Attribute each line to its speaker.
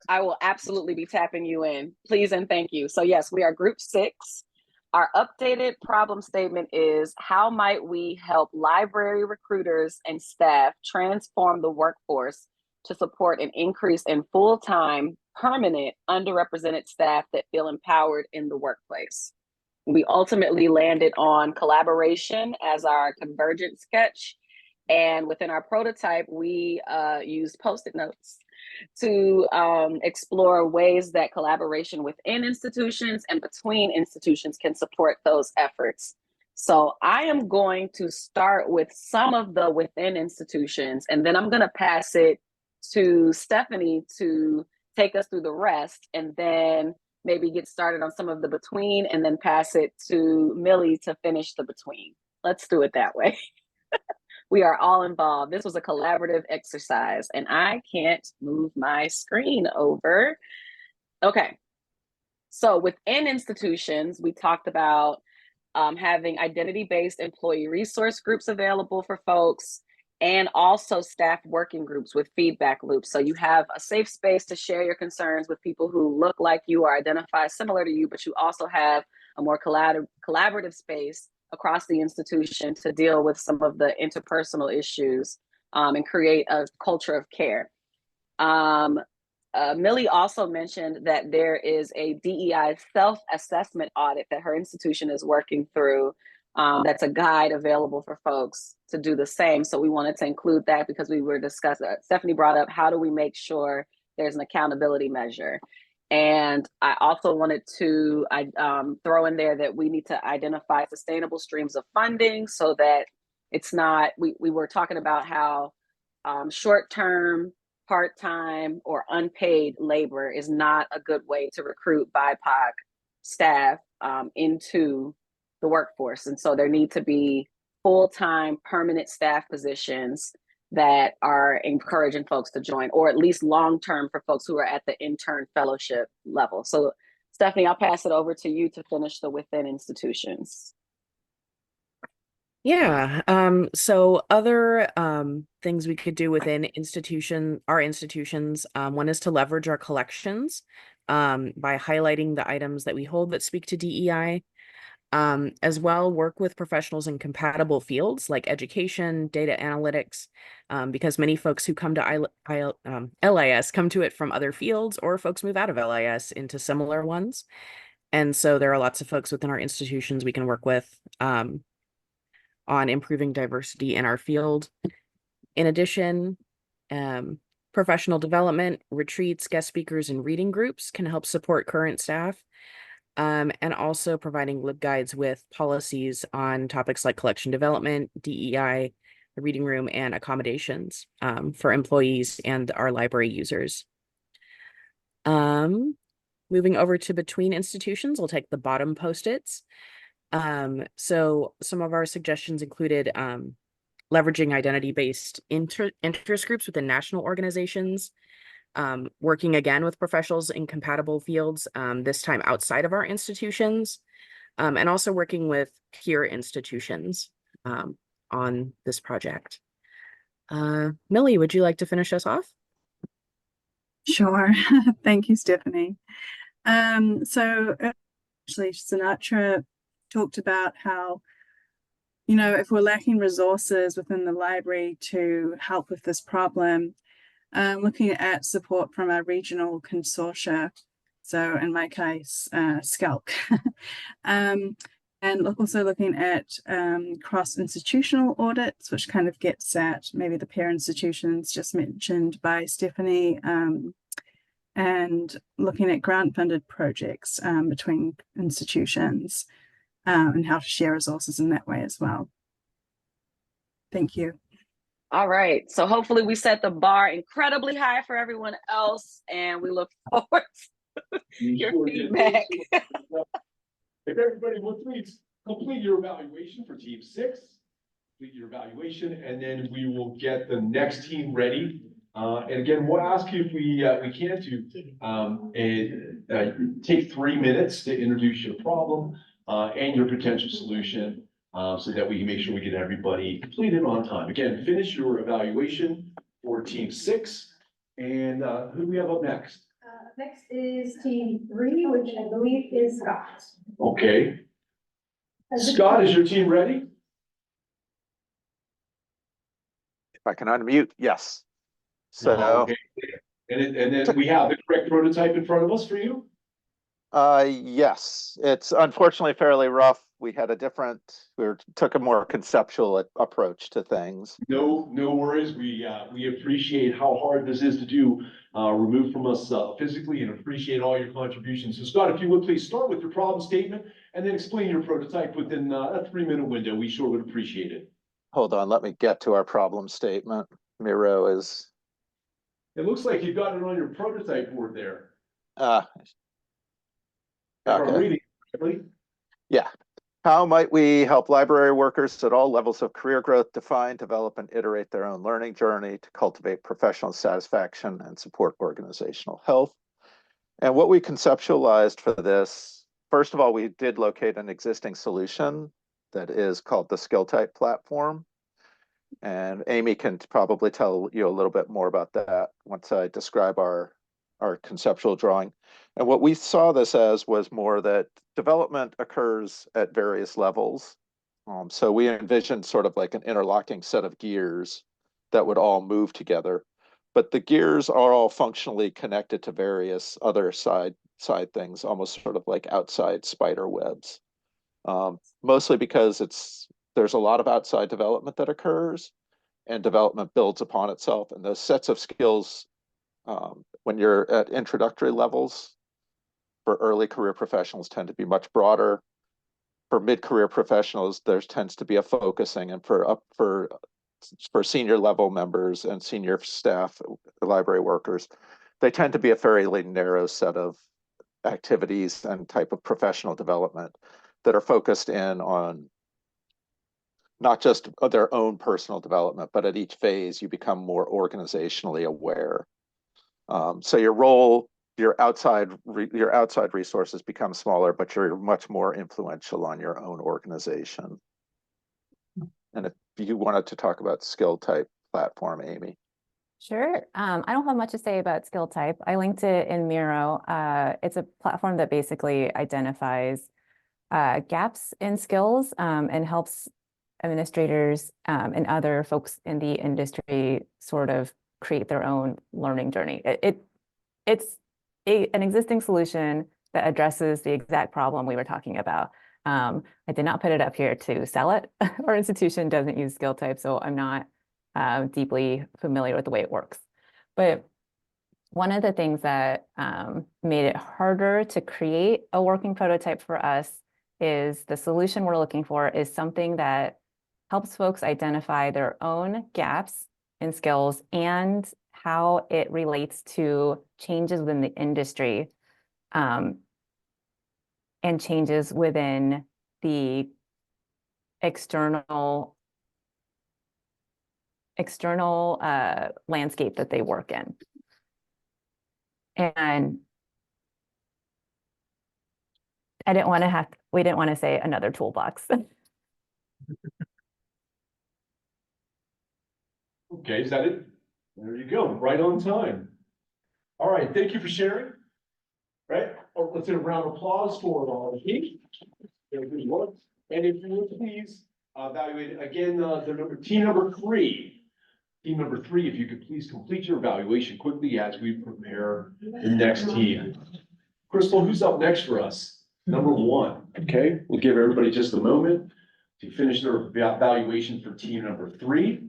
Speaker 1: I will absolutely be tapping you in. Please and thank you. So yes, we are group 6. Our updated problem statement is, how might we help library recruiters and staff transform the workforce to support an increase in full-time, permanent, underrepresented staff that feel empowered in the workplace? We ultimately landed on collaboration as our convergent sketch. And within our prototype, we used Post-it notes to explore ways that collaboration within institutions and between institutions can support those efforts. So I am going to start with some of the within institutions, and then I'm going to pass it to Stephanie to take us through the rest, and then maybe get started on some of the between, and then pass it to Millie to finish the between. Let's do it that way. We are all involved. This was a collaborative exercise, and I can't move my screen over. Okay. So within institutions, we talked about having identity-based employee resource groups available for folks, and also staff working groups with feedback loops. So you have a safe space to share your concerns with people who look like you or identify similar to you, but you also have a more collaborative space across the institution to deal with some of the interpersonal issues and create a culture of care. Millie also mentioned that there is a DEI self-assessment audit that her institution is working through. That's a guide available for folks to do the same. So we wanted to include that because we were discussing, Stephanie brought up, how do we make sure there's an accountability measure? And I also wanted to throw in there that we need to identify sustainable streams of funding so that it's not, we were talking about how short-term, part-time, or unpaid labor is not a good way to recruit BIPOC staff into the workforce. And so there need to be full-time, permanent staff positions that are encouraging folks to join, or at least long-term for folks who are at the intern fellowship level. So Stephanie, I'll pass it over to you to finish the within institutions.
Speaker 2: Yeah, so other things we could do within our institutions, one is to leverage our collections by highlighting the items that we hold that speak to DEI. As well, work with professionals in compatible fields like education, data analytics, because many folks who come to LIS come to it from other fields, or folks move out of LIS into similar ones. And so there are lots of folks within our institutions we can work with on improving diversity in our field. In addition, professional development, retreats, guest speakers, and reading groups can help support current staff. And also providing LibGuides with policies on topics like collection development, DEI, the reading room, and accommodations for employees and our library users. Moving over to between institutions, we'll take the bottom Post-its. So some of our suggestions included leveraging identity-based interest groups within national organizations, working again with professionals in compatible fields, this time outside of our institutions, and also working with peer institutions on this project. Millie, would you like to finish us off?
Speaker 3: Sure. Thank you, Stephanie. So actually, Sinatra talked about how, you know, if we're lacking resources within the library to help with this problem, looking at support from our regional consortia, so in my case, SCALC, and also looking at cross-institutional audits, which kind of gets at maybe the peer institutions just mentioned by Stephanie, and looking at grant-funded projects between institutions and how to share resources in that way as well. Thank you.
Speaker 1: All right, so hopefully we set the bar incredibly high for everyone else, and we look forward to your feedback.
Speaker 4: If everybody will please complete your evaluation for Team 6, complete your evaluation, and then we will get the next team ready. And again, we'll ask you if we can take 3 minutes to introduce your problem and your potential solution. So that we can make sure we get everybody completed on time. Again, finish your evaluation for Team 6. And who do we have up next?
Speaker 5: Next is team 3, which I believe is Scott.
Speaker 4: Okay. Scott, is your team ready?
Speaker 6: If I can unmute, yes.
Speaker 4: Okay. And then we have the correct prototype in front of us for you?
Speaker 6: Yes, it's unfortunately fairly rough. We had took a more conceptual approach to things.
Speaker 4: No worries. We appreciate how hard this is to do, removed from us physically, and appreciate all your contributions. So Scott, if you would please start with your problem statement and then explain your prototype within a 3-minute window. We sure would appreciate it.
Speaker 6: Hold on, let me get to our problem statement. Miro is.
Speaker 4: It looks like you've got it on your prototype board there.
Speaker 6: Okay.
Speaker 4: If I'm reading correctly.
Speaker 6: Yeah. How might we help library workers at all levels of career growth define, develop, and iterate their own learning journey to cultivate professional satisfaction and support organizational health? And what we conceptualized for this, first of all, we did locate an existing solution that is called the skill type platform. And Amy can probably tell you a little bit more about that once I describe our conceptual drawing. And what we saw this as was more that development occurs at various levels. So we envisioned sort of like an interlocking set of gears that would all move together. But the gears are all functionally connected to various other side things, almost sort of like outside spider webs. Mostly because there's a lot of outside development that occurs, and development builds upon itself. And those sets of skills, when you're at introductory levels for early career professionals, tend to be much broader. For mid-career professionals, there tends to be a focusing, and for senior level members and senior staff, library workers, they tend to be a fairly narrow set of activities and type of professional development that are focused in on not just their own personal development, but at each phase you become more organizationally aware. So your role, your outside resources become smaller, but you're much more influential on your own organization. And if you wanted to talk about skill type platform, Amy.
Speaker 7: Sure. I don't have much to say about skill type. I linked it in Miro. It's a platform that basically identifies gaps in skills and helps administrators and other folks in the industry sort of create their own learning journey. It's an existing solution that addresses the exact problem we were talking about. I did not put it up here to sell it. Our institution doesn't use skill type, so I'm not deeply familiar with the way it works. But one of the things that made it harder to create a working prototype for us is the solution we're looking for is something that helps folks identify their own gaps in skills and how it relates to changes within the industry and changes within the external landscape that they work in. And we didn't want to say another toolbox.
Speaker 4: Okay, is that it? There you go, right on time. All right, thank you for sharing. Right, let's get a round of applause for the team. And if you would please evaluate again team number 3. Team number 3, if you could please complete your evaluation quickly as we prepare the next team. Crystal, who's up next for us? Number 1. Okay, we'll give everybody just a moment to finish their evaluation for team number 3.